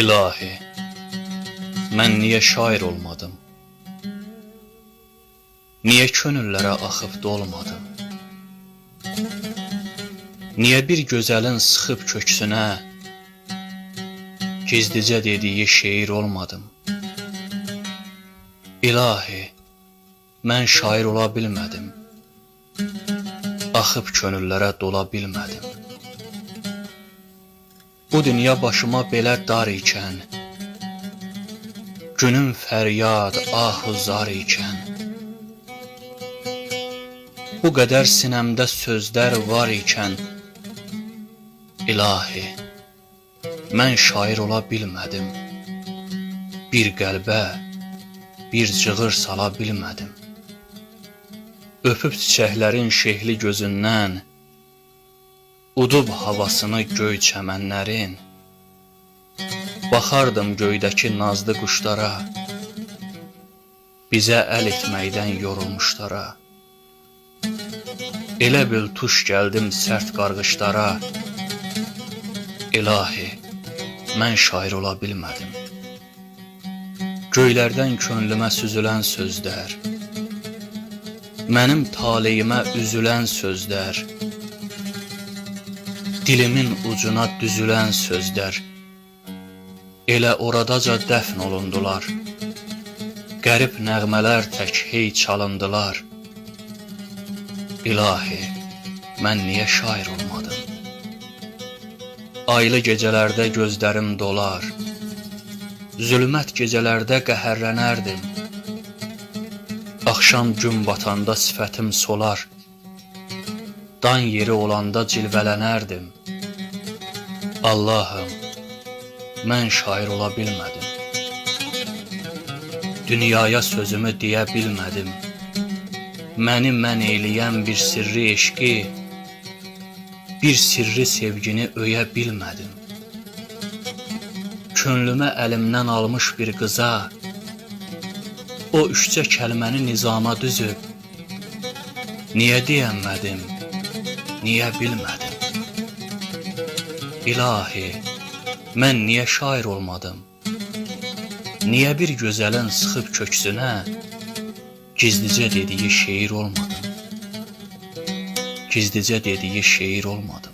İlahi, mən niyə şair olmadım? Niyə könüllərə axıb dolmadım? Niyə bir gözəlin sıxıb köksünə gizlicə dediyi şeir olmadım? İlahi, mən şair ola bilmədim. Axıb könüllərə dola bilmədim. Bu dünya başıma belə dar ikən, günüm fəryad, ah-u zar ikən, bu qədər sinəmdə sözlər var ikən, İlahi, mən şair ola bilmədim. Bir qəlbə, bir cığır sala bilmədim. Öpüb çiçəklərin şehli gözündən, udub havasını göy çəmənlərin, baxardım göydəki nazlı quşlara, bizə əl etməkdən yorulmuşlara. Elə bil tuş gəldim sərt qarğışlara, İlahi, mən şair ola bilmədim. Göylərdən könlümə süzülən sözlər, mənim taleyimə üzülən sözlər, dilimin ucuna düzülən sözlər, elə oradaca dəfn olundular. Qərib nəğmələr tək hey çalındılar. İlahi, mən niyə şair olmadım? Aylı gecələrdə gözlərim dolar, zülmət gecələrdə qəhərlənərdim. Axşam gün batanda sifətim solar, dan yeri olanda cilvələnərdim. Allahım, mən şair ola bilmədim. Dünyaya sözümü deyə bilmədim. Məni mən eyləyən bir sirri eşqi, bir sirri sevgini öyə bilmədim. Könlümə əlimdən almış bir qıza, o üçcə kəlməni nizama düzüb, niyə deyənmədim, niyə bilmədim? İlahi, mən niyə şair olmadım? Niyə bir gözəlin sıxıb köksünə gizlicə dediyi şeir olmadım? Gizlicə dediyi şeir olmadım.